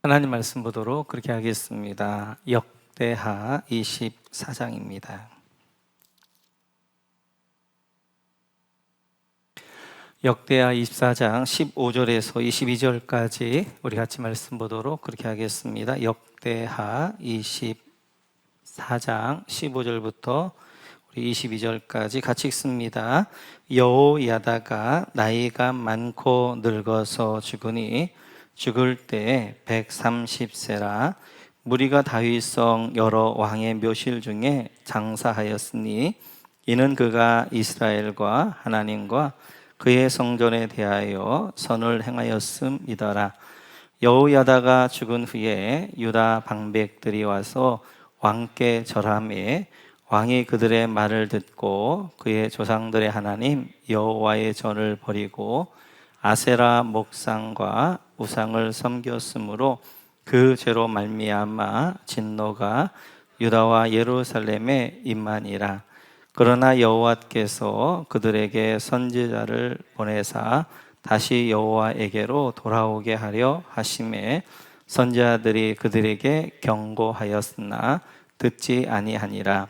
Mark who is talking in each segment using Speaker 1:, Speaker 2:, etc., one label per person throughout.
Speaker 1: 하나님 말씀 보도록 그렇게 하겠습니다. 역대하 24장입니다. 역대하 24장 15절에서 22절까지 우리 같이 말씀 보도록 그렇게 하겠습니다. 역대하 24장 15절부터 우리 22절까지 같이 읽습니다. 여호야다가 나이가 많고 늙어서 죽으니 죽을 때 130세라. 무리가 다윗성 여러 왕의 묘실 중에 장사하였으니 이는 그가 이스라엘과 하나님과 그의 성전에 대하여 선을 행하였음이더라. 여호야다가 죽은 후에 유다 방백들이 와서 왕께 절하매 왕이 그들의 말을 듣고 그의 조상들의 하나님 여호와의 전을 버리고 아세라 목상과 우상을 섬겼으므로 그 죄로 말미암아 진노가 유다와 예루살렘에 임하니라. 그러나 여호와께서 그들에게 선지자를 보내사 다시 여호와에게로 돌아오게 하려 하심에 선지자들이 그들에게 경고하였으나 듣지 아니하니라.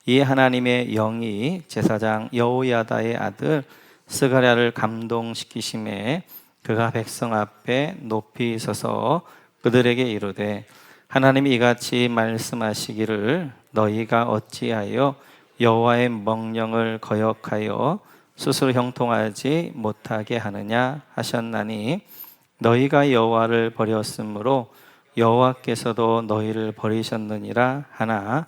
Speaker 1: 이 하나님의 영이 제사장 여호야다의 아들 스가랴를 감동시키심에 그가 백성 앞에 높이 서서 그들에게 이르되 하나님이 이같이 말씀하시기를 너희가 어찌하여 여호와의 명령을 거역하여 스스로 형통하지 못하게 하느냐 하셨나니 너희가 여호와를 버렸으므로 여호와께서도 너희를 버리셨느니라 하나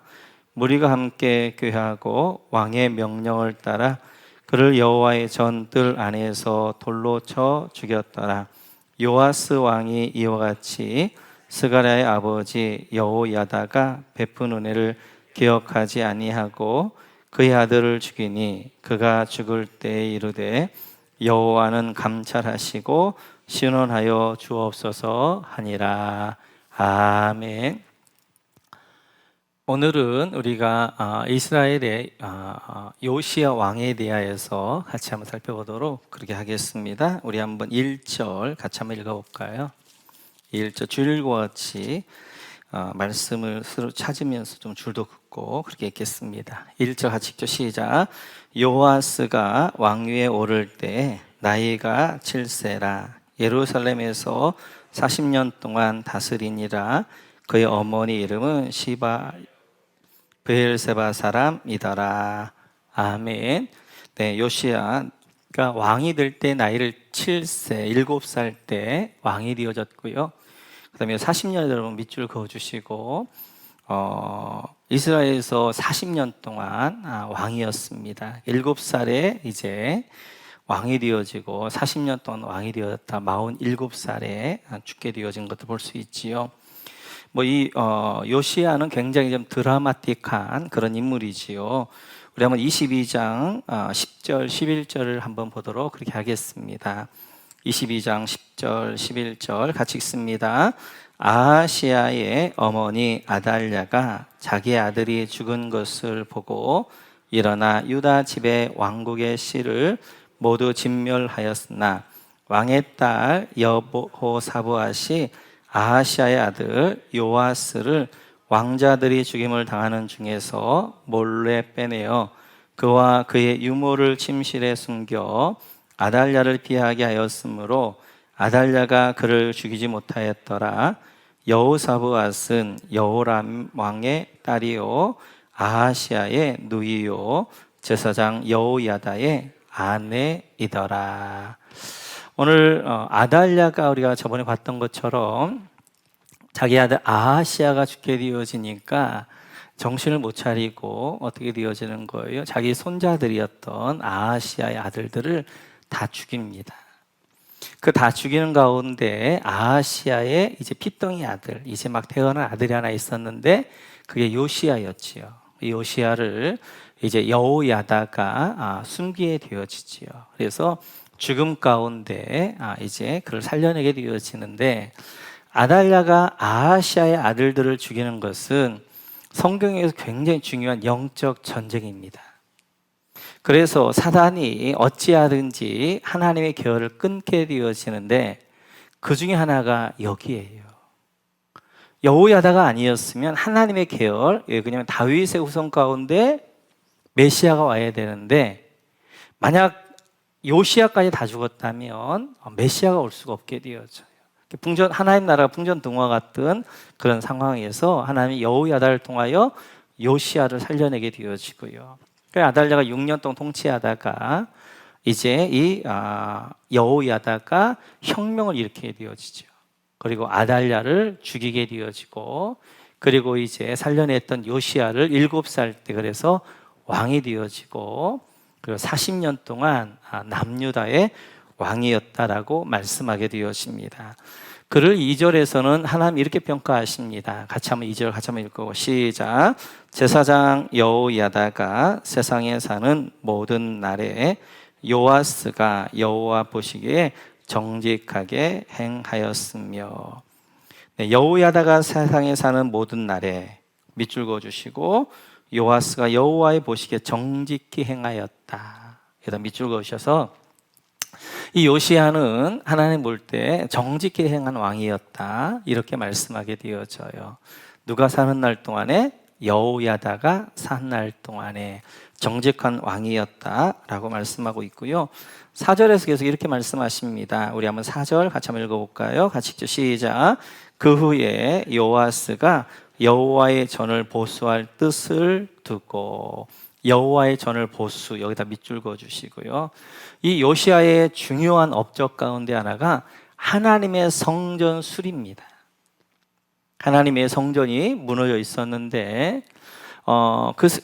Speaker 1: 무리가 함께 꾀하고 왕의 명령을 따라 그를 여호와의 전뜰 안에서 돌로 쳐 죽였더라. 요아스 왕이 이와 같이 스가랴의 아버지 여호야다가 베푼 은혜를 기억하지 아니하고 그의 아들을 죽이니 그가 죽을 때에 이르되 여호와는 감찰하시고 신원하여 주옵소서 하니라. 아멘. 오늘은 우리가 이스라엘의 요시야 왕에 대하여서 같이 한번 살펴보도록 그렇게 하겠습니다. 우리 한번 1절 같이 한번 읽어볼까요? 1절 줄과 같이 말씀을 서로 찾으면서 좀 줄도 긋고 그렇게 읽겠습니다. 1절 같이 읽죠. 시작. 요아스가 왕위에 오를 때 나이가 7세라. 예루살렘에서 40년 동안 다스리니라. 그의 어머니 이름은 시바 브엘세바 사람이더라. 아멘. 네, 요시야가 왕이 될 때 나이를 7세, 7살 때 왕이 되어졌고요. 그 다음에 40년 여러분 밑줄 그어주시고 이스라엘에서 40년 동안 왕이었습니다. 7살에 이제 왕이 되어지고 40년 동안 왕이 되었다. 47살에 죽게 되어진 것도 볼 수 있지요. 이 요시야는 굉장히 좀 드라마틱한 그런 인물이지요. 우리 한번 22장 10절, 11절을 한번 보도록 그렇게 하겠습니다. 22장 10절, 11절 같이 읽습니다. 아하시야의 어머니 아달랴가 자기 아들이 죽은 것을 보고 일어나 유다 집의 왕국의 씨를 모두 진멸하였으나 왕의 딸 여호사브앗이 아하시야의 아들 요아스를 왕자들이 죽임을 당하는 중에서 몰래 빼내어 그와 그의 유모를 침실에 숨겨 아달랴를 피하게 하였으므로 아달랴가 그를 죽이지 못하였더라. 여호사브앗은 여호람 왕의 딸이요 아하시야의 누이요 제사장 여호야다의 아내이더라. 오늘 아달랴가 우리가 저번에 봤던 것처럼 자기 아들 아하시야가 죽게 되어지니까 정신을 못 차리고 어떻게 되어지는 거예요? 자기 손자들이었던 아하시야의 아들들을 다 죽입니다. 그 다 죽이는 가운데 아하시야의 이제 핏덩이 아들, 이제 막 태어난 아들이 하나 있었는데 그게 요시야였지요. 요시야를 이제 여호야다가 숨기게 되어지지요. 그래서 죽음 가운데 이제 그를 살려내게 되어지는데 아달랴가 아하시야의 아들들을 죽이는 것은 성경에서 굉장히 중요한 영적 전쟁입니다. 그래서 사단이 어찌하든지 하나님의 계열을 끊게 되어지는데 그 중에 하나가 여기에요. 여호야다가 아니었으면 하나님의 계열, 왜냐하면 다윗의 후손 가운데 메시아가 와야 되는데 만약 요시야까지 다 죽었다면 메시아가 올 수가 없게 되어져요. 하나님 나라가 풍전등화 같은 그런 상황에서 하나님이 여호야다를 통하여 요시야를 살려내게 되어지고요. 그러니까 아달랴가 6년 동안 통치하다가 이제 이 여호야다가 혁명을 일으키게 되어지죠. 그리고 아달랴를 죽이게 되어지고, 그리고 이제 살려냈던 요시야를 7살 때 그래서 왕이 되어지고, 그리고 40년 동안 남유다의 왕이었다라고 말씀하게 되어집니다. 그를 2절에서는 하나님 이렇게 평가하십니다. 같이 한번 2절 같이 한번 읽고 시작. 제사장 여호야다가 세상에 사는 모든 날에 요아스가 여호와 보시기에 정직하게 행하였으며. 네, 여호야다가 세상에 사는 모든 날에 밑줄 그어주시고, 요아스가 여호와의 보시기에 정직히 행하였다. 여기다 밑줄 그으셔서 이 요시야는 하나님 볼 때 정직히 행한 왕이었다, 이렇게 말씀하게 되어져요. 누가 사는 날 동안에? 여호야다가 산 날 동안에 정직한 왕이었다라고 말씀하고 있고요. 4절에서 계속 이렇게 말씀하십니다. 우리 한번 4절 같이 한번 읽어볼까요? 같이 읽죠. 시작. 그 후에 요아스가 여호와의 전을 보수할 뜻을 두고. 여호와의 전을 보수, 여기다 밑줄 그어주시고요. 이 요시야의 중요한 업적 가운데 하나가 하나님의 성전 수리입니다. 하나님의 성전이 무너져 있었는데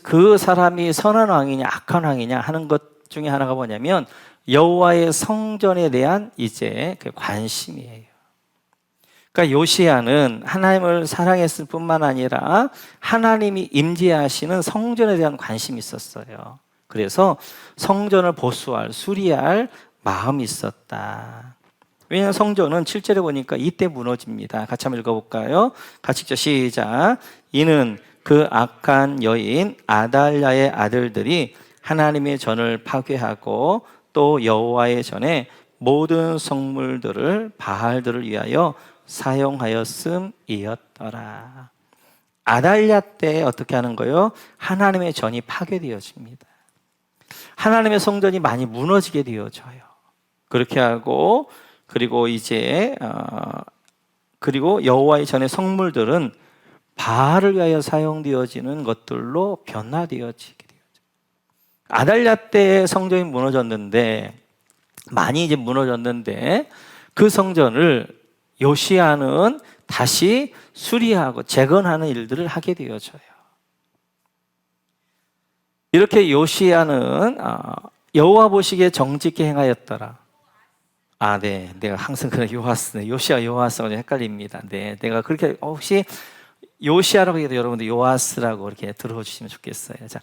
Speaker 1: 그 사람이 선한 왕이냐 악한 왕이냐 하는 것 중에 하나가 뭐냐면 여호와의 성전에 대한 이제 그 관심이에요. 그러니까 요시야는 하나님을 사랑했을 뿐만 아니라 하나님이 임재하시는 성전에 대한 관심이 있었어요. 그래서 성전을 보수할, 수리할 마음이 있었다. 왜냐하면 성전은 7절에 보니까 이때 무너집니다. 같이 한번 읽어볼까요? 같이 읽죠. 시작. 이는 그 악한 여인 아달랴의 아들들이 하나님의 전을 파괴하고 또 여호와의 전에 모든 성물들을 바알들을 위하여 사용하였음이었더라. 아달랴 때 어떻게 하는 거예요? 하나님의 전이 파괴되어집니다. 하나님의 성전이 많이 무너지게 되어져요. 그렇게 하고 그리고 이제 그리고 여호와의 전의 성물들은 바알을 위하여 사용되어지는 것들로 변화되어지게 되어져요. 아달랴 때 성전이 무너졌는데 많이 이제 무너졌는데 그 성전을 요시야는 다시 수리하고 재건하는 일들을 하게 되어져요. 이렇게 요시야는 여호와 보시기에 정직히 행하였더라. 네, 내가 항상 그런 요시야 요아스가 좀 헷갈립니다. 네, 내가 그렇게 혹시 요시야라고 해도 여러분들 요아스라고 이렇게 들어주시면 좋겠어요. 자,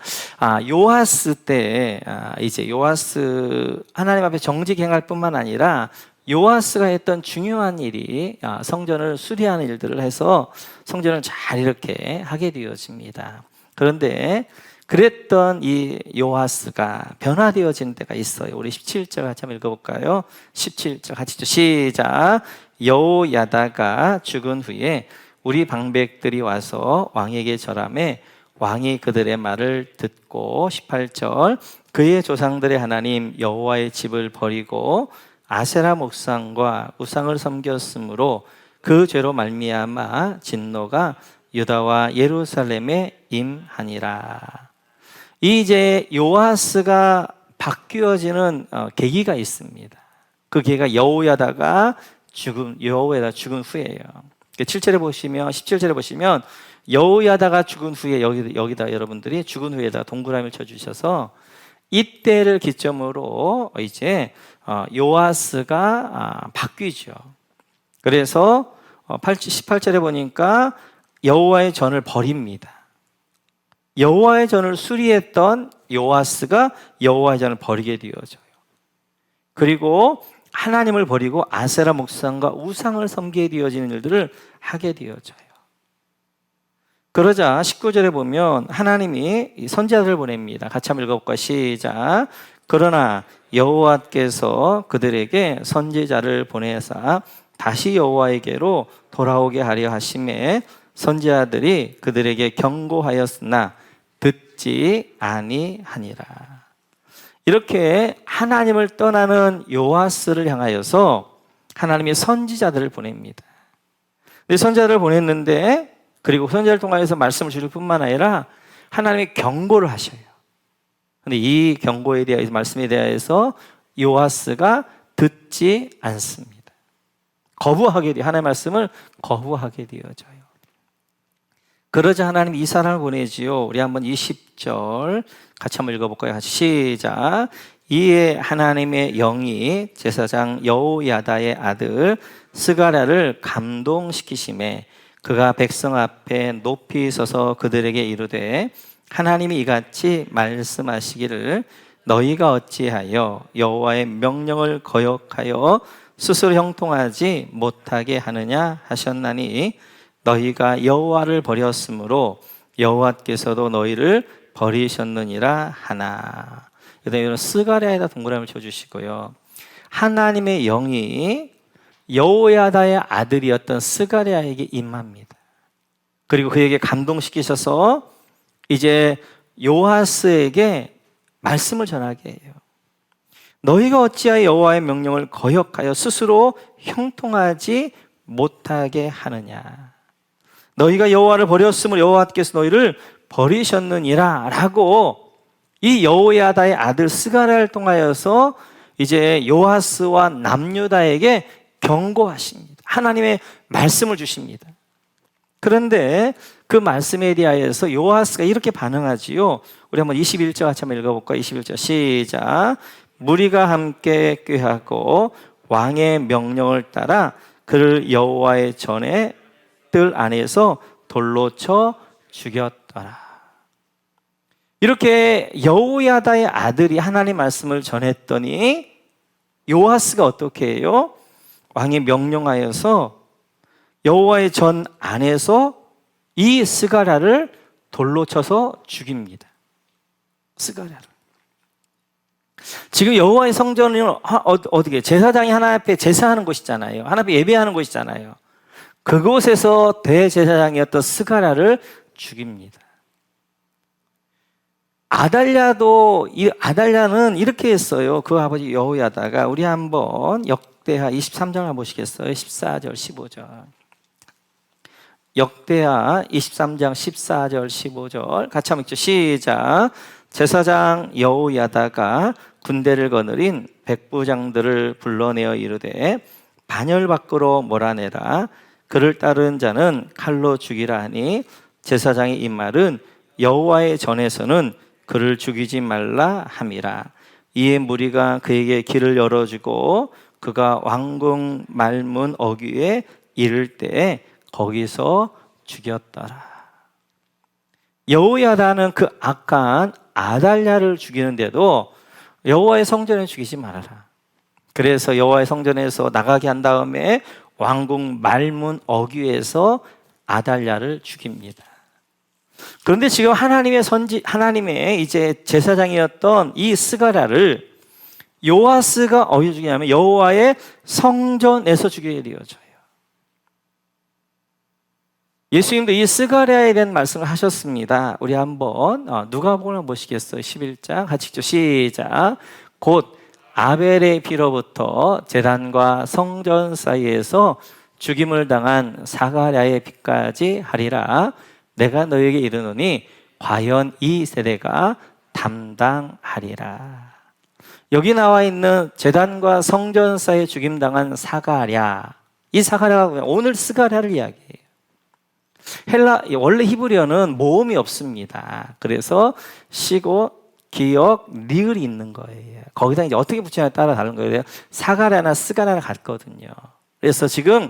Speaker 1: 요아스 때 이제 요아스 하나님 앞에 정직히 행할 뿐만 아니라 요아스가 했던 중요한 일이 성전을 수리하는 일들을 해서 성전을 잘 이렇게 하게 되어집니다. 그런데 그랬던 이 요아스가 변화되어진 때가 있어요. 우리 17절 같이 한번 읽어볼까요? 17절 같이 읽죠. 시작. 여호야다가 죽은 후에 우리 방백들이 와서 왕에게 절하매 왕이 그들의 말을 듣고 18절 그의 조상들의 하나님 여호와의 집을 버리고 아세라 목상과 우상을 섬겼으므로 그 죄로 말미암아 진노가 유다와 예루살렘에 임하니라. 이제 요아스가 바뀌어지는 계기가 있습니다. 그 계기가 여호야다가 죽은 후에요. 7절에 보시면 17절에 보시면 여호야다가 죽은 후에 여기다 여러분들이 죽은 후에다 동그라미를 쳐주셔서 이때를 기점으로 이제 요아스가 바뀌죠. 그래서 18절에 보니까 여호와의 전을 버립니다. 여호와의 전을 수리했던 요아스가 여호와의 전을 버리게 되어져요. 그리고 하나님을 버리고 아세라 목상과 우상을 섬기게 되어지는 일들을 하게 되어져요. 그러자 19절에 보면 하나님이 선지자들을 보냅니다. 같이 한번 읽어볼까? 시작. 그러나 여호와께서 그들에게 선지자를 보내사 다시 여호와에게로 돌아오게 하려 하심에 선지자들이 그들에게 경고하였으나 듣지 아니하니라. 이렇게 하나님을 떠나는 요아스를 향하여서 하나님이 선지자들을 보냅니다. 근데 선지자들을 보냈는데, 그리고 선지자를 통하여서 말씀을 주실 뿐만 아니라 하나님이 경고를 하셔요. 근데 이 경고에 대해서, 말씀에 대해서 요아스가 듣지 않습니다. 거부하게 돼요. 하나님의 말씀을 거부하게 되어져요. 그러자 하나님 이 사람을 보내지요. 우리 한번 20절 같이 한번 읽어볼까요? 같이 시작. 이에 하나님의 영이 제사장 여호야다의 아들 스가랴를 감동시키심에 그가 백성 앞에 높이 서서 그들에게 이르되 하나님이 이같이 말씀하시기를 너희가 어찌하여 여호와의 명령을 거역하여 스스로 형통하지 못하게 하느냐 하셨나니 너희가 여호와를 버렸으므로 여호와께서도 너희를 버리셨느니라 하나. 그다음에 스가랴에다 동그라미를 쳐주시고요. 하나님의 영이 여호야다의 아들이었던 스가랴에게 임합니다. 그리고 그에게 감동시키셔서 이제 요아스에게 말씀을 전하게 해요. 너희가 어찌하여 여호와의 명령을 거역하여 스스로 형통하지 못하게 하느냐. 너희가 여호와를 버렸으므로 여호와께서 너희를 버리셨느니라 라고 이 여호야다의 아들 스가랴를 통하여서 이제 요아스와 남유다에게 경고하십니다. 하나님의 말씀을 주십니다. 그런데 그 말씀에 대하여서 요아스가 이렇게 반응하지요. 우리 한번 21절 같이 한번 읽어볼까요? 21절 시작. 무리가 함께 꾀하고 왕의 명령을 따라 그를 여호와의 전에 뜰 안에서 돌로 쳐 죽였더라. 이렇게 여호야다의 아들이 하나님 말씀을 전했더니 요아스가 어떻게 해요? 왕이 명령하여서 여호와의 전 안에서 이 스가랴를 돌로 쳐서 죽입니다. 스가랴를. 지금 여호와의 성전은 어떻게 제사장이 하나님 앞에 제사하는 곳이잖아요. 하나님 앞에 예배하는 곳이잖아요. 그곳에서 대제사장이었던 스가랴를 죽입니다. 아달랴는 이렇게 했어요. 그 아버지 여호야다가. 우리 한번 역대하 23장을 보시겠어요? 14절 15절. 역대하 23장 14절 15절 같이 한번 읽죠. 시작. 제사장 여호야다가 군대를 거느린 백부장들을 불러내어 이르되 반열 밖으로 몰아내라. 그를 따른 자는 칼로 죽이라 하니 제사장의 이 말은 여호와의 전에서는 그를 죽이지 말라 함이라. 이에 무리가 그에게 길을 열어주고 그가 왕궁 말문 어귀에 이를 때에 거기서 죽였더라. 여호야다는 그 악한 아달랴를 죽이는데도 여호와의 성전에 죽이지 말아라. 그래서 여호와의 성전에서 나가게 한 다음에 왕궁 말문 어귀에서 아달랴를 죽입니다. 그런데 지금 하나님의 이제 제사장이었던 이 스가랴를 요아스가 어디서 죽이냐면 여호와의 성전에서 죽이게 되어져요. 예수님도 이 스가랴에 대한 말씀을 하셨습니다. 우리 한번 누가복음을 보시겠어요? 11장 같이 읽죠. 시작. 곧 아벨의 피로부터 제단과 성전 사이에서 죽임을 당한 사가랴의 피까지 하리라. 내가 너에게 이르노니 과연 이 세대가 담당하리라. 여기 나와 있는 제단과 성전 사이에 죽임당한 사가랴, 이 사가랴가 오늘 스가랴를 이야기해요. 원래 히브리어는 모음이 없습니다. 그래서 시고, 기역, 리을이 있는 거예요. 거기다 이제 어떻게 붙이냐에 따라 다른 거예요. 사가랴나 스가랴나 같거든요. 그래서 지금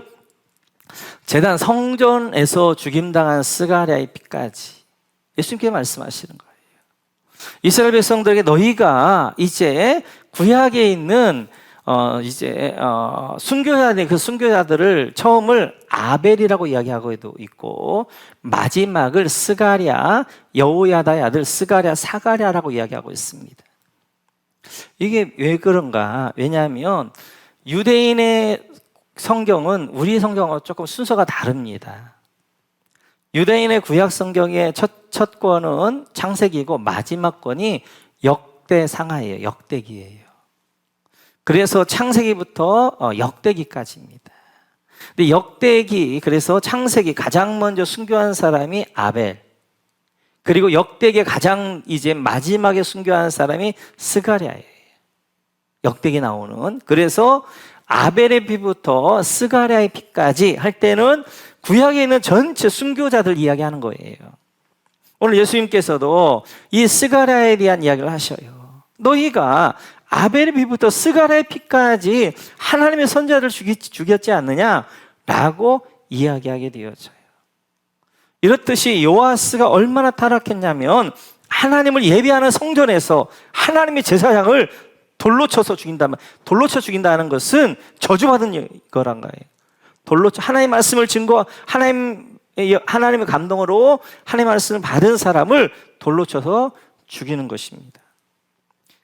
Speaker 1: 제단 성전에서 죽임당한 스가랴의 피까지 예수님께 말씀하시는 거예요. 이스라엘 백성들에게 너희가 이제 구약에 있는 순교자들, 그 순교자들을 처음을 아벨이라고 이야기하고도 있고 마지막을 스가랴, 여호야다의 아들 스가랴, 사가랴라고 이야기하고 있습니다. 이게 왜 그런가? 왜냐하면 유대인의 성경은 우리 성경하고 조금 순서가 다릅니다. 유대인의 구약 성경의 첫 권은 창세기이고 마지막 권이 역대상하예요. 역대기예요. 그래서 창세기부터 역대기까지입니다. 근데 역대기, 그래서 창세기 가장 먼저 순교한 사람이 아벨, 그리고 역대기 가장 이제 마지막에 순교한 사람이 스가랴예요. 역대기 나오는. 그래서 아벨의 피부터 스가랴의 피까지 할 때는 구약에 있는 전체 순교자들 이야기하는 거예요. 오늘 예수님께서도 이 스가랴에 대한 이야기를 하셔요. 너희가 아벨의 피부터 스가랴의 피까지 하나님의 선자를 죽였지 않느냐라고 이야기하게 되어져요. 이렇듯이 요아스가 얼마나 타락했냐면 하나님을 예배하는 성전에서 하나님의 제사장을 돌로 쳐서 죽인다면, 돌로 쳐 죽인다는 것은 저주받은 거란 거예요. 돌로 쳐, 하나님의 말씀을 하나님의 감동으로 하나님의 말씀을 받은 사람을 돌로 쳐서 죽이는 것입니다.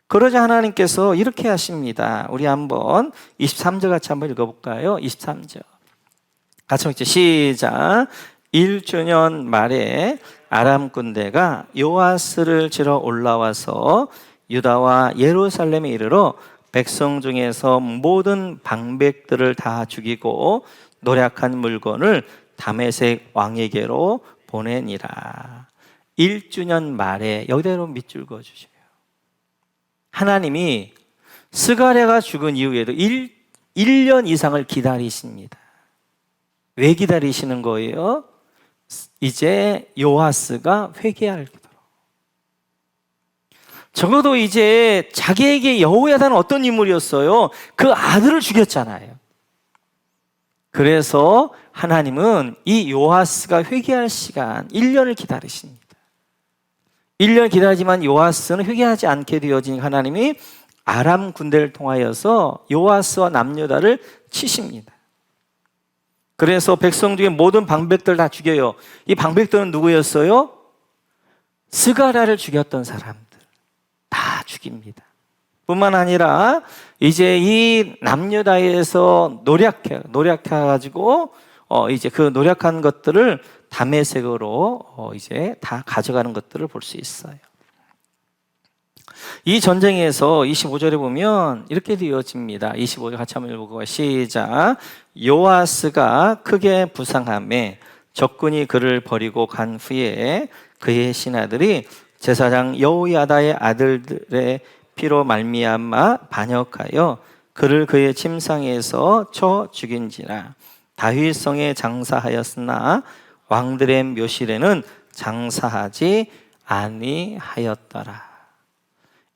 Speaker 1: 그러자 하나님께서 이렇게 하십니다. 우리 한번 23절 같이 한번 읽어볼까요? 23절 같이 읽죠. 시작. 1주년 말에 아람 군대가 요아스를 치러 올라와서 유다와 예루살렘에 이르러 백성 중에서 모든 방백들을 다 죽이고 노략한 물건을 다메섹 왕에게로 보내니라. 1주년 말에, 여기대로 밑줄 그어주세요. 하나님이 스가랴가 죽은 이후에도 1년 이상을 기다리십니다. 왜 기다리시는 거예요? 이제 요아스가 회개하도록. 적어도 이제 자기에게 여호야다는 어떤 인물이었어요? 그 아들을 죽였잖아요. 그래서 하나님은 이 요아스가 회개할 시간 1년을 기다리십니다. 1년 기다리지만 요아스는 회개하지 않게 되어진 하나님이 아람 군대를 통하여서 요아스와 남유다를 치십니다. 그래서 백성 중에 모든 방백들 다 죽여요. 이 방백들은 누구였어요? 스가랴를 죽였던 사람들 다 죽입니다. 뿐만 아니라 이제 이 남유다에서 노력해가지고 이제 그 노력한 것들을 다메섹으로 이제 다 가져가는 것들을 볼 수 있어요. 이 전쟁에서 25절에 보면 이렇게 되어집니다. 25절 같이 한번 읽어볼까요? 시작. 요아스가 크게 부상하며 적군이 그를 버리고 간 후에 그의 신하들이 제사장 여호야다의 아들들의 피로 말미암아 반역하여 그를 그의 침상에서 쳐 죽인지라. 다윗성에 장사하였으나 왕들의 묘실에는 장사하지 아니하였더라.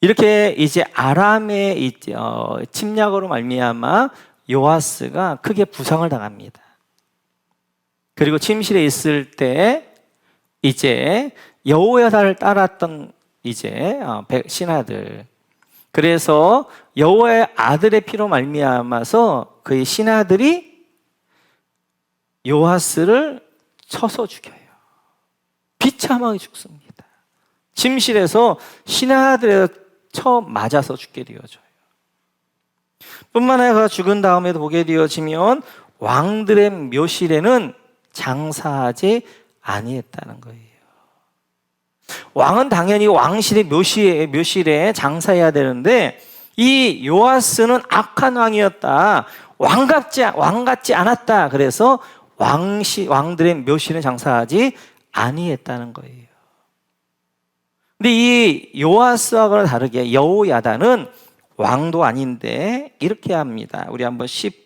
Speaker 1: 이렇게 이제 아람의 침략으로 말미암아 요아스가 크게 부상을 당합니다. 그리고 침실에 있을 때 이제 여호야다를 따랐던 이제 신하들, 그래서 여호와의 아들의 피로 말미암아서 그의 신하들이 요아스를 쳐서 죽여요. 비참하게 죽습니다. 침실에서 신하들에 쳐 맞아서 죽게 되어져요. 뿐만 아니라 죽은 다음에도 보게 되어지면 왕들의 묘실에는 장사하지 아니했다는 거예요. 왕은 당연히 왕실의 묘실에 장사해야 되는데 이 요아스는 악한 왕이었다. 왕 같지 않았다. 그래서 왕들의 묘실에 장사하지 아니했다는 거예요. 근데 이 요아스하고는 다르게 여호야다는 왕도 아닌데 이렇게 합니다. 우리 한번 15절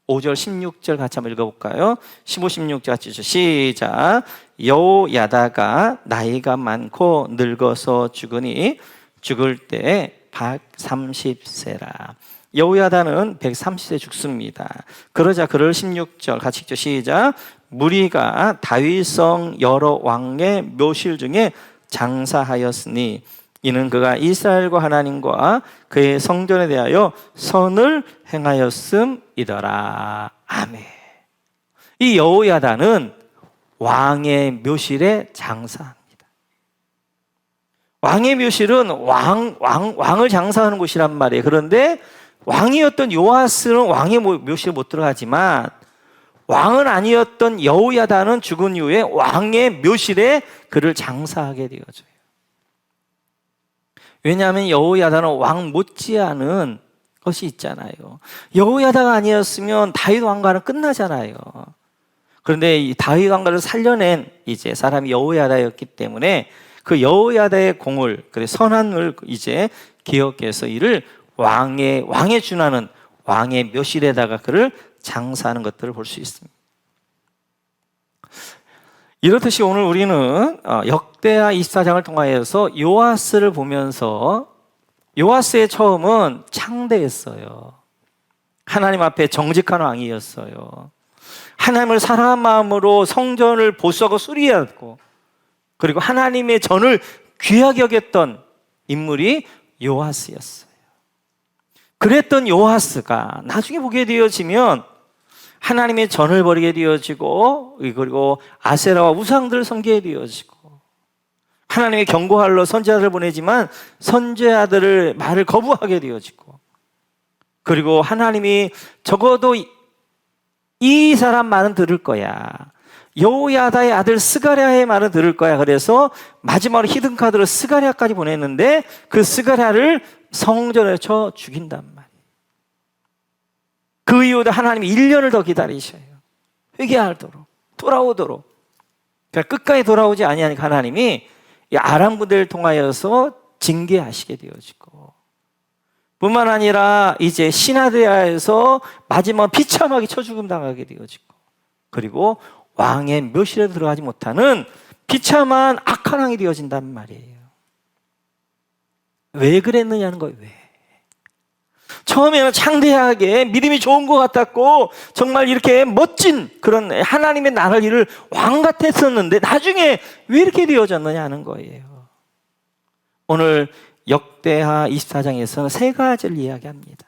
Speaker 1: 16절 같이 한번 읽어볼까요? 15, 16절 같이 읽죠. 시작. 여호야다가 나이가 많고 늙어서 죽으니 죽을 때 130세라. 여호야다는 130세 죽습니다. 그러자 그를 16절 같이 읽죠. 시작. 무리가 다윗성 여러 왕의 묘실 중에 장사하였으니 이는 그가 이스라엘과 하나님과 그의 성전에 대하여 선을 행하였음이더라. 아멘. 이 여호야다는 왕의 묘실에 장사합니다. 왕의 묘실은 왕을 장사하는 곳이란 말이에요. 그런데 왕이었던 요아스는 왕의 묘실에 못 들어가지만 왕은 아니었던 여호야다는 죽은 이후에 왕의 묘실에 그를 장사하게 되어져요. 왜냐하면 여호야다는 왕 못지않은 것이 있잖아요. 여호야다가 아니었으면 다윗 왕가는 끝나잖아요. 그런데 이 다윗 왕가를 살려낸 이제 사람이 여호야다였기 때문에 그 여호야다의 공을, 그래 선한을 이제 기억해서 이를 왕에 준하는 왕의 묘실에다가 그를 장사하는 것들을 볼 수 있습니다. 이렇듯이 오늘 우리는 역대하 24장을 통하여서 요아스를 보면서 요아스의 처음은 창대했어요. 하나님 앞에 정직한 왕이었어요. 하나님을 사랑한 마음으로 성전을 보수하고 수리하고, 그리고 하나님의 전을 귀하게 여겼던 인물이 요아스였어요. 그랬던 요아스가 나중에 보게 되어지면 하나님의 전을 버리게 되어지고, 그리고 아세라와 우상들을 섬기게 되어지고, 하나님의 경고하러 선지자들을 보내지만 선지자들을 말을 거부하게 되어지고, 그리고 하나님이 적어도 이 사람 말은 들을 거야, 여호야다의 아들 스가랴의 말은 들을 거야, 그래서 마지막으로 히든카드로 스가랴까지 보냈는데 그 스가랴를 성전에 쳐 죽인단 말이에요. 그 이후에 하나님이 1년을 더 기다리셔요. 회개하도록, 돌아오도록. 그러니까 끝까지 돌아오지 아니하니까 하나님이 이 아람 군대를 통하여서 징계하시게 되어지고, 뿐만 아니라 이제 시나드야에서 마지막 비참하게 쳐죽음 당하게 되어지고, 그리고 왕의 묘실에 들어가지 못하는 비참한 악한 왕이 되어진단 말이에요. 왜 그랬느냐는 거예요. 왜? 처음에는 창대하게 믿음이 좋은 것 같았고 정말 이렇게 멋진 그런 하나님의 나라를 이룰 왕 같았었는데 나중에 왜 이렇게 되어졌느냐 하는 거예요. 오늘 역대하 24장에서는 세 가지를 이야기합니다.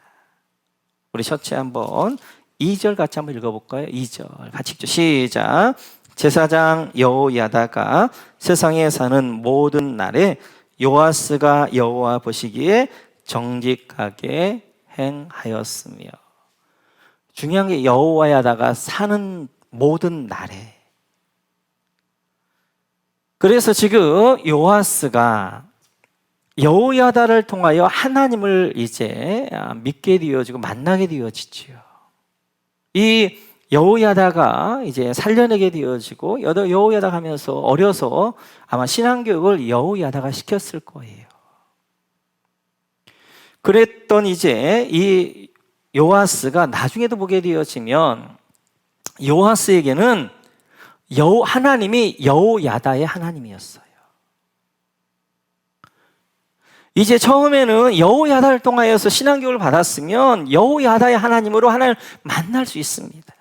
Speaker 1: 우리 셔츠 한번 2절 같이 한번 읽어볼까요? 2절 같이 읽죠. 시작. 제사장 여호야다가 세상에 사는 모든 날에 요아스가 여호와 보시기에 정직하게 행하였으며. 중요한 게 여호야다가 사는 모든 날에. 그래서 지금 요아스가 여호야다를 통하여 하나님을 이제 믿게 되어지고 만나게 되어지죠. 이 여호야다가 이제 살려내게 되어지고, 여호야다가 하면서 어려서 아마 신앙교육을 여호야다가 시켰을 거예요. 그랬던 이제 이 요아스가 나중에도 보게 되어지면 요아스에게는 하나님이 여호야다의 하나님이었어요. 이제 처음에는 여호야다를 통하여서 신앙교육을 받았으면 여호야다의 하나님으로 하나님을 만날 수 있습니다.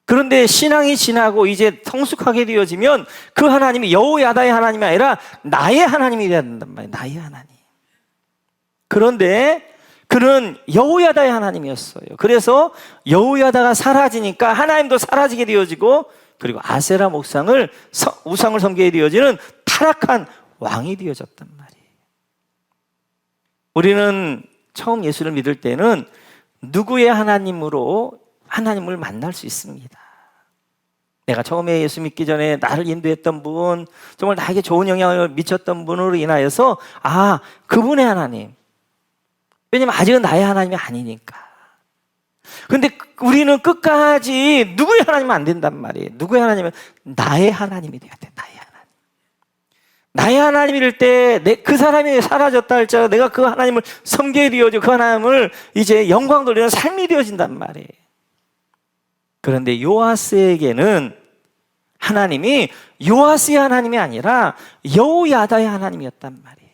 Speaker 1: 그런데 신앙이 지나고 이제 성숙하게 되어지면 그 하나님이 여호야다의 하나님이 아니라 나의 하나님이 되어야 된단 말이에요. 나의 하나님. 그런데 그는 여호야다의 하나님이었어요. 그래서 여호야다가 사라지니까 하나님도 사라지게 되어지고, 그리고 아세라 우상을 섬기게 되어지는 타락한 왕이 되어졌단 말이에요. 우리는 처음 예수를 믿을 때는 누구의 하나님으로 하나님을 만날 수 있습니다. 내가 처음에 예수 믿기 전에 나를 인도했던 분, 정말 나에게 좋은 영향을 미쳤던 분으로 인하여서 그분의 하나님. 왜냐면 아직은 나의 하나님이 아니니까. 그런데 우리는 끝까지 누구의 하나님은 안 된단 말이에요. 누구의 하나님은 나의 하나님이 돼야 돼. 나의 하나님. 나의 하나님일 때 그 사람이 사라졌다 할지라도 내가 그 하나님을 섬기게 되어지고 그 하나님을 이제 영광 돌리는 삶이 되어진단 말이에요. 그런데 요아스에게는 하나님이 요아스의 하나님이 아니라 여호야다의 하나님이었단 말이에요.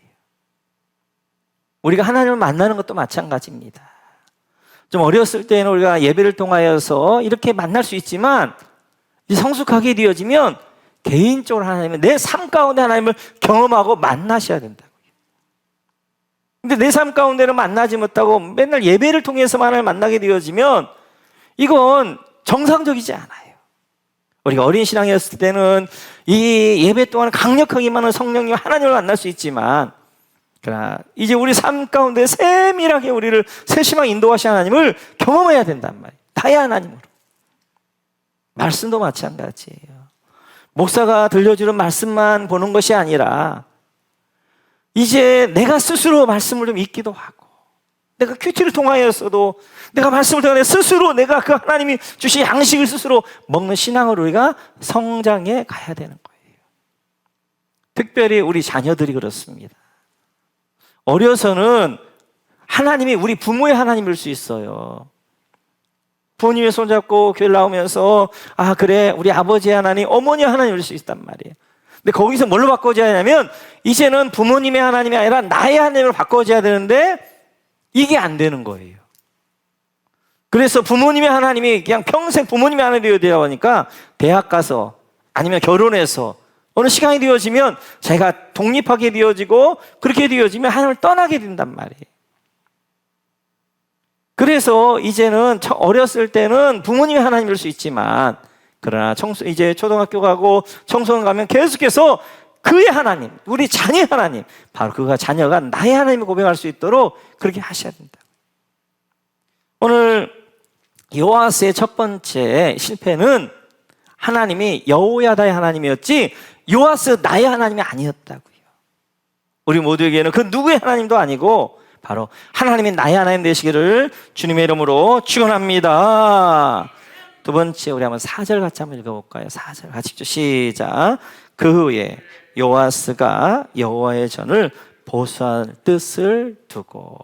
Speaker 1: 우리가 하나님을 만나는 것도 마찬가지입니다. 좀 어렸을 때는 우리가 예배를 통하여서 이렇게 만날 수 있지만 성숙하게 되어지면 개인적으로 하나님은 내 삶 가운데 하나님을 경험하고 만나셔야 된다고요. 근데 내 삶 가운데는 만나지 못하고 맨날 예배를 통해서만 하나님을 만나게 되어지면 이건 정상적이지 않아요. 우리가 어린 신앙이었을 때는 이 예배 동안 강력하기만은 성령님 하나님을 만날 수 있지만, 그러나 이제 우리 삶 가운데 세밀하게 우리를 세심하게 인도하신 하나님을 경험해야 된단 말이에요. 나의 하나님으로. 말씀도 마찬가지예요. 목사가 들려주는 말씀만 보는 것이 아니라 이제 내가 스스로 말씀을 좀 읽기도 하고, 내가 큐티를 통하여서도 내가 말씀을 통해 스스로 내가 그 하나님이 주신 양식을 스스로 먹는 신앙으로 우리가 성장해 가야 되는 거예요. 특별히 우리 자녀들이 그렇습니다. 어려서는 하나님이 우리 부모의 하나님일 수 있어요. 부모님의 손잡고 교회를 나오면서 아 그래 우리 아버지의 하나님, 어머니의 하나님일 수 있단 말이에요. 근데 거기서 뭘로 바꿔줘야 하냐면 이제는 부모님의 하나님이 아니라 나의 하나님을 바꿔줘야 되는데 이게 안 되는 거예요. 그래서 부모님의 하나님이 그냥 평생 부모님의 하나님이 되어야 하니까 대학 가서 아니면 결혼해서 어느 시간이 되어지면 자기가 독립하게 되어지고 그렇게 되어지면 하나님을 떠나게 된단 말이에요. 그래서 이제는 어렸을 때는 부모님이 하나님일 수 있지만 그러나 이제 초등학교 가고 청소년 가면 계속해서 그의 하나님, 우리 자녀의 하나님, 바로 그가 자녀가 나의 하나님을 고백할 수 있도록 그렇게 하셔야 된다. 오늘 요아스의 첫 번째 실패는 하나님이 여호야다의 하나님이었지 요아스 나의 하나님이 아니었다고요. 우리 모두에게는 그 누구의 하나님도 아니고 바로 하나님이 나의 하나님 되시기를 주님의 이름으로 축원합니다. 두 번째 우리 한번 4절 같이 한번 읽어볼까요? 4절 같이 읽죠. 시작. 그 후에 요아스가 여호와의 전을 보수할 뜻을 두고.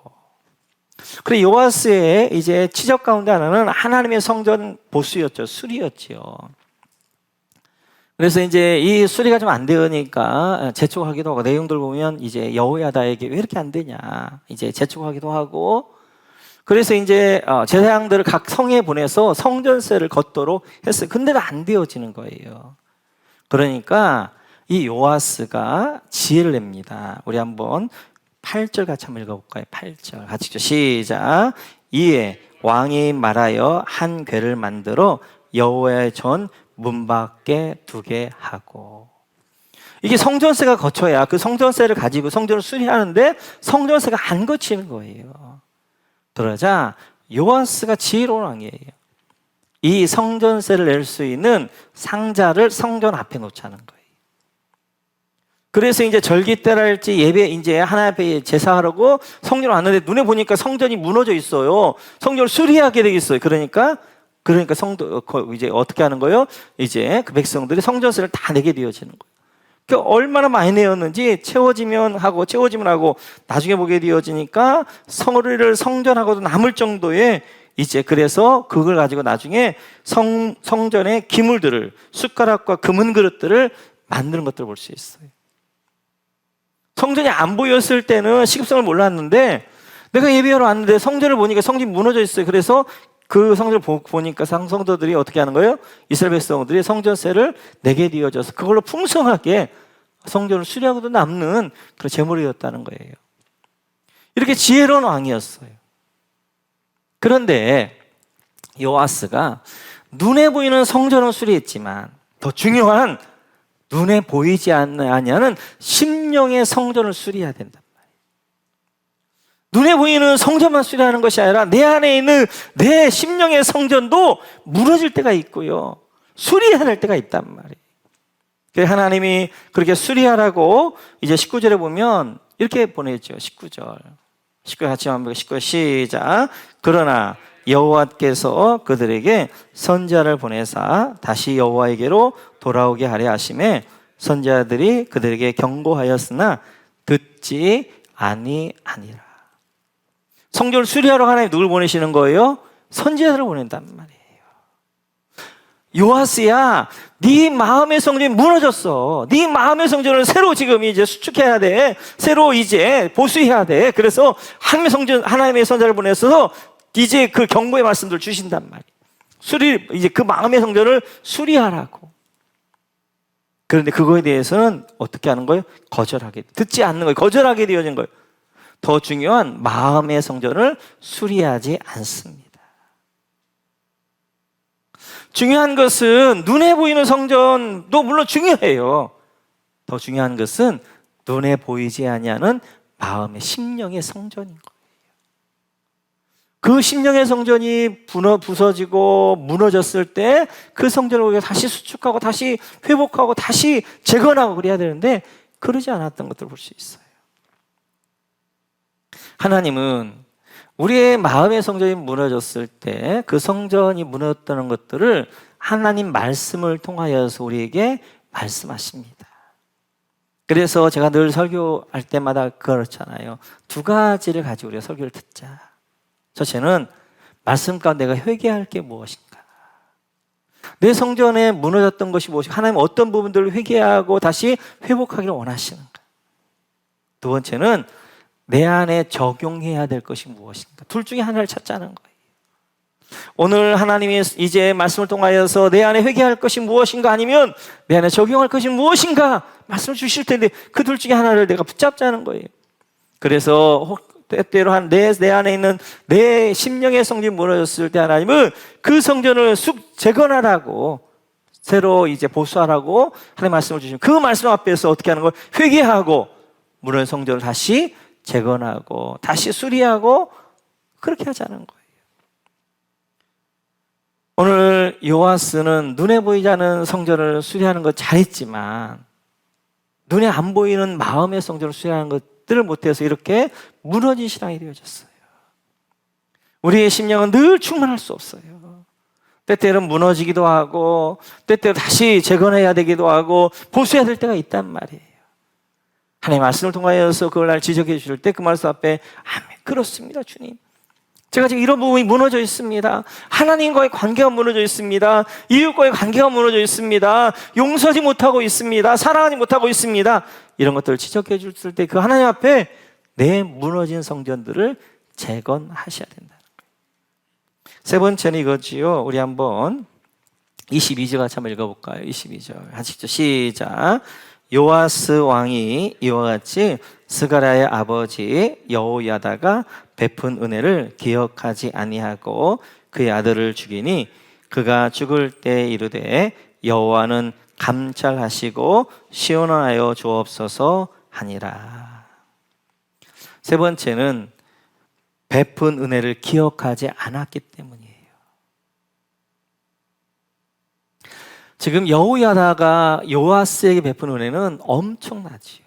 Speaker 1: 그래 요아스의 이제 치적 가운데 하나는 하나님의 성전 보수였죠. 수리였지요. 그래서 이제 이 수리가 좀 안 되니까 재촉하기도 하고, 내용들 보면 이제 여호야다에게 왜 이렇게 안 되냐 이제 재촉하기도 하고, 그래서 이제 제사장들을 각 성에 보내서 성전세를 걷도록 했어요. 근데도 안 되어지는 거예요. 그러니까 이 요아스가 지혜를 냅니다. 우리 한번 8절 같이 한번 읽어볼까요? 8절 같이 읽죠. 시작. 이에 왕이 말하여 한 궤를 만들어 여호와의 전 문 밖에 두게 하고. 이게 성전세가 거쳐야 그 성전세를 가지고 성전을 수리하는데 성전세가 안 거치는 거예요. 그러자 요아스가 지혜로운 왕이에요. 이 성전세를 낼 수 있는 상자를 성전 앞에 놓자는 거예요. 그래서 이제 절기 때랄지 예배 이제 하나님 앞에 제사하려고 성전을 왔는데 눈에 보니까 성전이 무너져 있어요. 성전을 수리하게 되겠어요. 그러니까 이제 어떻게 하는 거예요? 이제 그 백성들이 성전세를 다 내게 되어지는 거예요. 그러니까 얼마나 많이 내었는지 채워지면 하고 나중에 보게 되어지니까 성리를 성전하고도 남을 정도의 이제 그래서 그걸 가지고 나중에 성전의 기물들을 숟가락과 금은 그릇들을 만드는 것들을 볼 수 있어요. 성전이 안 보였을 때는 시급성을 몰랐는데 내가 예배하러 왔는데 성전을 보니까 성전이 무너져 있어요. 그래서 그 성전을 보니까 성도들이 어떻게 하는 거예요? 이스라엘 백성들이 성전세를 내게 되어져서 그걸로 풍성하게 성전을 수리하고도 남는 그런 제물이었다는 거예요. 이렇게 지혜로운 왕이었어요. 그런데 요아스가 눈에 보이는 성전은 수리했지만 더 중요한 눈에 보이지 않는 심령의 성전을 수리해야 된다. 눈에 보이는 성전만 수리하는 것이 아니라 내 안에 있는 내 심령의 성전도 무너질 때가 있고요. 수리해야 될 때가 있단 말이에요. 그래서 하나님이 그렇게 수리하라고 이제 19절에 보면 이렇게 보내죠. 19절 같이 한번 19절 시작. 그러나 여호와께서 그들에게 선지자를 보내사 다시 여호와에게로 돌아오게 하려 하심에 선지자들이 그들에게 경고하였으나 듣지 아니하니라. 성전을 수리하러 하나님 누굴 보내시는 거예요? 선지자들을 보낸단 말이에요. 요아스야, 네 마음의 성전이 무너졌어. 네 마음의 성전을 새로 지금 이제 수축해야 돼. 새로 이제 보수해야 돼. 그래서 하나님의 선지자를 보내서 이제 그 경고의 말씀들을 주신단 말이에요. 이제 그 마음의 성전을 수리하라고. 그런데 그거에 대해서는 어떻게 하는 거예요? 듣지 않는 거예요. 거절하게 되어진 거예요. 더 중요한 마음의 성전을 수리하지 않습니다. 중요한 것은 눈에 보이는 성전도 물론 중요해요. 더 중요한 것은 눈에 보이지 아니하는 마음의 심령의 성전인 거예요. 그 심령의 성전이 부서지고 무너졌을 때 그 성전을 우리가 다시 수축하고 다시 회복하고 다시 재건하고 그래야 되는데 그러지 않았던 것들을 볼 수 있어요. 하나님은 우리의 마음의 성전이 무너졌을 때 그 성전이 무너졌다는 것들을 하나님 말씀을 통하여서 우리에게 말씀하십니다. 그래서 제가 늘 설교할 때마다 그렇잖아요. 두 가지를 가지고 우리가 설교를 듣자. 첫째는 말씀 가운데 내가 회개할 게 무엇인가? 내 성전에 무너졌던 것이 무엇인가? 하나님 어떤 부분들을 회개하고 다시 회복하기를 원하시는가? 두 번째는 내 안에 적용해야 될 것이 무엇인가? 둘 중에 하나를 찾자는 거예요. 오늘 하나님이 이제 말씀을 통하여서 내 안에 회개할 것이 무엇인가 아니면 내 안에 적용할 것이 무엇인가 말씀을 주실 텐데 그 둘 중에 하나를 내가 붙잡자는 거예요. 그래서 때때로 내 안에 있는 내 심령의 성전이 무너졌을 때 하나님은 그 성전을 재건하라고 새로 이제 보수하라고 하나님 말씀을 주시면 그 말씀 앞에서 어떻게 하는 거예요? 회개하고 무너진 성전을 다시 재건하고 다시 수리하고 그렇게 하자는 거예요. 오늘 요아스는 눈에 보이지 않는 성전을 수리하는 것 잘했지만 눈에 안 보이는 마음의 성전을 수리하는 것들을 못해서 이렇게 무너진 신앙이 되어졌어요. 우리의 심령은 늘 충만할 수 없어요. 때때로는 무너지기도 하고 때때로 다시 재건해야 되기도 하고 보수해야 될 때가 있단 말이에요. 하나님 말씀을 통하여서 그걸 날 지적해 주실 때 그 말씀 앞에 아멘 그렇습니다 주님. 제가 지금 이런 부분이 무너져 있습니다. 하나님과의 관계가 무너져 있습니다. 이웃과의 관계가 무너져 있습니다. 용서하지 못하고 있습니다. 사랑하지 못하고 있습니다. 이런 것들을 지적해 줬을 때 그 하나님 앞에 내 무너진 성전들을 재건하셔야 된다는 거예요. 세 번째는 이거지요. 우리 한번 22절 같이 한번 읽어볼까요? 22절 하시죠. 시작. 요아스 왕이 이와 같이 스가랴의 아버지 여호야다가 베푼 은혜를 기억하지 아니하고 그의 아들을 죽이니 그가 죽을 때 이르되 여호와는 감찰하시고 시원하여 주옵소서 하니라. 세 번째는 베푼 은혜를 기억하지 않았기 때문이에요. 지금 여호야다가 요아스에게 베푼 은혜는 엄청나지요.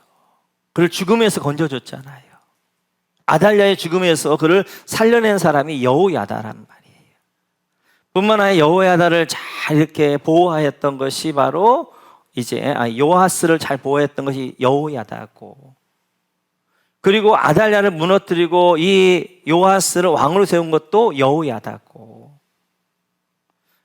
Speaker 1: 그를 죽음에서 건져줬잖아요. 아달랴의 죽음에서 그를 살려낸 사람이 여호야다란 말이에요. 뿐만 아니라 여호야다를 잘 이렇게 보호하였던 것이 바로 이제 요아스를 잘 보호했던 것이 여호야다고, 그리고 아달랴를 무너뜨리고 이 요아스를 왕으로 세운 것도 여호야다고,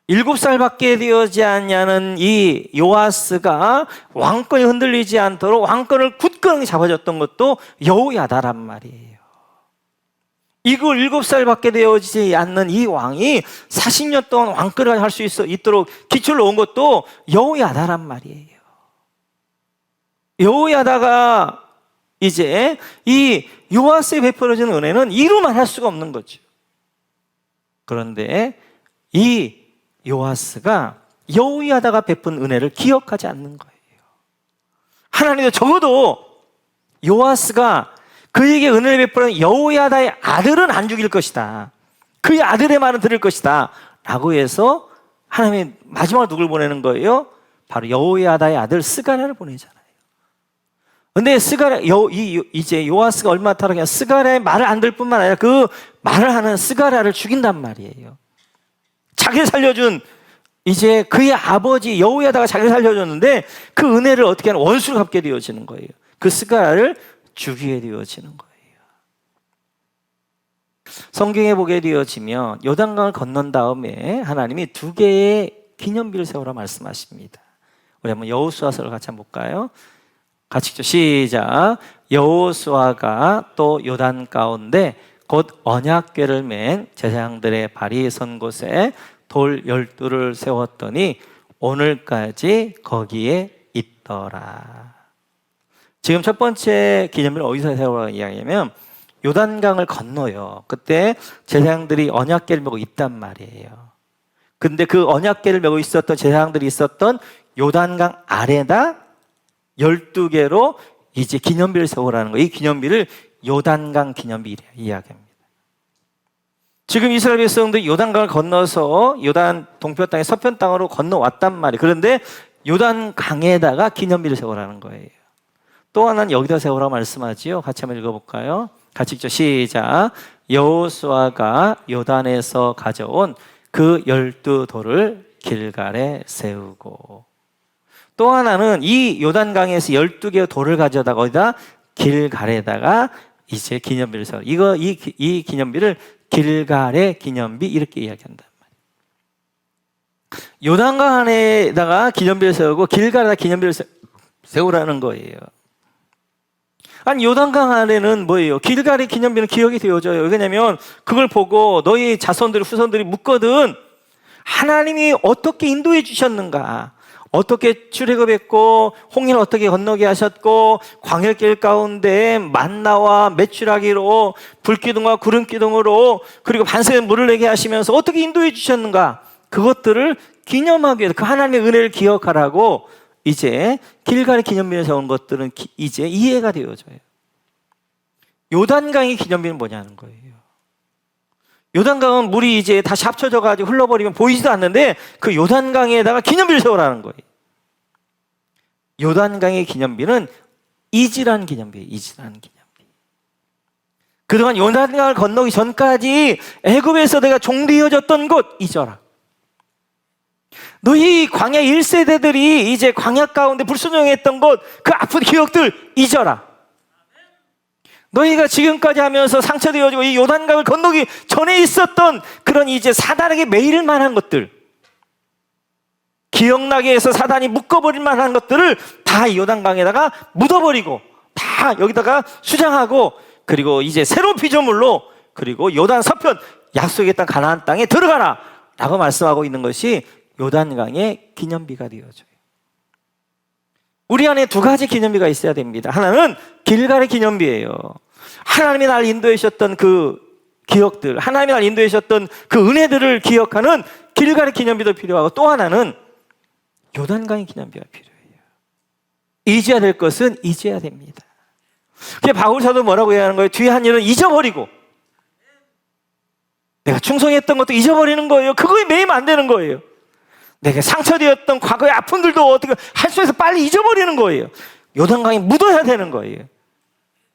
Speaker 1: 7살밖에 되지 않냐는 이 요아스가 왕권이 흔들리지 않도록 왕권을 굳건하게 잡아줬던 것도 여호야다란 말이에요. 이걸 7살밖에 되어지지 않는 이 왕이 40년 동안 왕권을 할 수 있도록 기초를 놓은 것도 여호야다란 말이에요. 여호야다가 이제 이 요아스에 베풀어진 은혜는 이루만 할 수가 없는 거죠. 그런데 이 요아스가 여호야다가 베푼 은혜를 기억하지 않는 거예요. 하나님도 적어도 요아스가 그에게 은혜를 베푸는 여호야다의 아들은 안 죽일 것이다, 그의 아들의 말은 들을 것이다 라고 해서 하나님이 마지막으로 누굴 보내는 거예요? 바로 여호야다의 아들 스가랴를 보내잖아요. 근데 이제 요아스가 얼마나 타락했냐, 스가랴의 말을 안 들을 뿐만 아니라 그 말을 하는 스가랴를 죽인단 말이에요. 자기를 살려준 이제 그의 아버지 여호야다가 자기를 살려줬는데 그 은혜를 어떻게 하는 원수를 갚게 되어지는 거예요. 그 스가랴를 죽이게 되어지는 거예요. 성경에 보게 되어지면 요단강을 건넌 다음에 하나님이 2개의 기념비를 세우라 말씀하십니다. 우리 한번 여호수아서를 같이 한번 볼까요? 같이 읽죠. 시작. 여호수아가 또 요단 가운데 곧 언약궤를 맨 제사장들의 발이 선 곳에 돌 12를 세웠더니 오늘까지 거기에 있더라. 지금 첫 번째 기념비를 어디서 세우라고 이야기하면 요단강을 건너요. 그때 제사장들이 언약궤를 메고 있단 말이에요. 근데 그 언약궤를 메고 있었던 제사장들이 있었던 요단강 아래다 12개로 이제 기념비를 세우라는 거예요. 이 기념비를 요단강 기념비라 이야기합니다. 지금 이스라엘 백성들이 요단강을 건너서 요단 동편 땅에 서편 땅으로 건너왔단 말이에요. 그런데 요단강에다가 기념비를 세우라는 거예요. 또 하나는 여기다 세우라고 말씀하지요. 같이 한번 읽어볼까요? 같이 읽죠. 시작. 여호수아가 요단에서 가져온 그 12돌을 길갈에 세우고, 또 하나는 이 요단강에서 12개의 돌을 가져다가 어디다? 길갈에다가 이제 기념비를 세워. 이 기념비를 길갈의 기념비 이렇게 이야기한단 말이에요. 요단강 안에다가 기념비를 세우고 길갈에다 기념비를 세우라는 거예요. 아니, 요단강 안에는 뭐예요? 길갈의 기념비는 기억이 되어져요. 왜냐하면 그걸 보고 너희 자손들, 후손들이 묻거든. 하나님이 어떻게 인도해 주셨는가? 어떻게 출애굽했고, 홍해를 어떻게 건너게 하셨고, 광야길 가운데 만나와 메추라기로 불기둥과 구름기둥으로, 그리고 반석에 물을 내게 하시면서 어떻게 인도해 주셨는가? 그것들을 기념하기 위해서 그 하나님의 은혜를 기억하라고 이제 길갈의 기념비를 세운 것들은 이제 이해가 되어져요. 요단강의 기념비는 뭐냐는 거예요. 요단강은 물이 이제 다시 합쳐져 가지고 흘러버리면 보이지도 않는데 그 요단강에다가 기념비를 세우라는 거예요. 요단강의 기념비는 이지라는 기념비예요. 이지라는 기념비. 그동안 요단강을 건너기 전까지 애굽에서 내가 종되어졌던 곳 잊어라. 너희 광야 1세대들이 이제 광야 가운데 불순종했던 것, 그 아픈 기억들 잊어라. 너희가 지금까지 하면서 상처되어지고 이 요단강을 건너기 전에 있었던 그런 이제 사단에게 매일 만한 것들, 기억나게 해서 사단이 묶어버릴 만한 것들을 다 이 요단강에다가 묻어버리고 다 여기다가 수장하고, 그리고 이제 새로운 피조물로, 그리고 요단 서편 약속의 땅 가나안 땅에 들어가라 라고 말씀하고 있는 것이 요단강의 기념비가 되어져요. 우리 안에 두 가지 기념비가 있어야 됩니다. 하나는 길갈의 기념비예요. 하나님이 날 인도해 주셨던 그 기억들, 하나님이 날 인도해 주셨던 그 은혜들을 기억하는 길갈의 기념비도 필요하고, 또 하나는 요단강의 기념비가 필요해요. 잊어야 될 것은 잊어야 됩니다. 바울 사도 뭐라고 얘기하는 거예요? 뒤에 한 일은 잊어버리고, 내가 충성했던 것도 잊어버리는 거예요. 그거에 매이면 안 되는 거예요. 내가 상처되었던 과거의 아픔들도 어떻게 할 수 있어서 빨리 잊어버리는 거예요. 요단강에 묻어야 되는 거예요.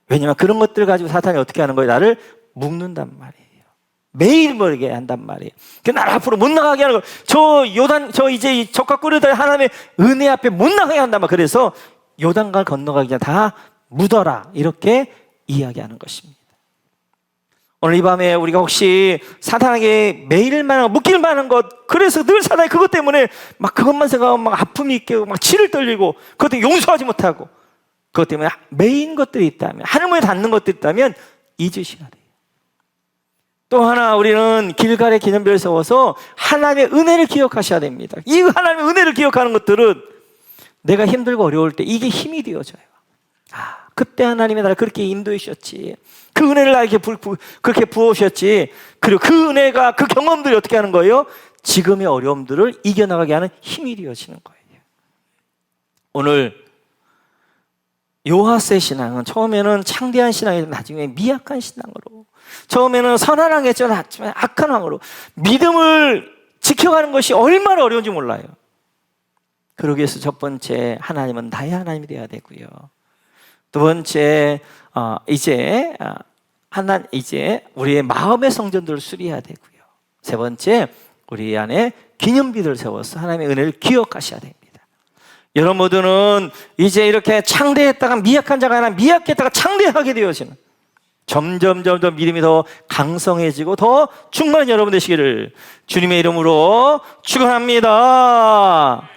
Speaker 1: 왜냐하면 그런 것들 가지고 사탄이 어떻게 하는 거예요? 나를 묶는단 말이에요. 매일 모르게 한단 말이에요. 나를 앞으로 못 나가게 하는 거예요. 저 이제 적과 꿀을 하나님의 은혜 앞에 못 나가게 한단 말이에요. 그래서 요단강을 건너가기 전에 다 묻어라, 이렇게 이야기하는 것입니다. 오늘 이 밤에 우리가 혹시 사탄에게 매일 만한, 묶일 만한 것, 그래서 늘 사탄이 그것 때문에 막 그것만 생각하고 막 아픔이 있고 막 치를 떨리고 그것 때문에 용서하지 못하고, 그것 때문에 매인 것들이 있다면, 하늘문에 닿는 것들이 있다면 잊으셔야 돼요. 또 하나, 우리는 길갈의 기념비를 세워서 하나님의 은혜를 기억하셔야 됩니다. 이 하나님의 은혜를 기억하는 것들은 내가 힘들고 어려울 때 이게 힘이 되어져요. 그때 하나님이 나를 그렇게 인도해 주셨지, 그 은혜를 나에게 그렇게 부어주셨지, 그리고 그 은혜가, 그 경험들이 어떻게 하는 거예요? 지금의 어려움들을 이겨나가게 하는 힘이 되어지는 거예요. 오늘 요하스의 신앙은 처음에는 창대한 신앙이 나중에 미약한 신앙으로, 처음에는 선한 왕이었죠. 나중에 악한 왕으로 믿음을 지켜가는 것이 얼마나 어려운지 몰라요. 그러기 위해서 첫 번째, 하나님은 나의 하나님이 되어야 되고요. 두 번째, 이제 우리의 마음의 성전들을 수리해야 되고요. 세 번째, 우리 안에 기념비를 세워서 하나님의 은혜를 기억하셔야 됩니다. 여러분 모두는 이제 이렇게 창대했다가 미약한 자가 아니라 미약했다가 창대하게 되어지는, 점점 믿음이 더 강성해지고 더 충만한 여러분 되시기를 주님의 이름으로 축원합니다.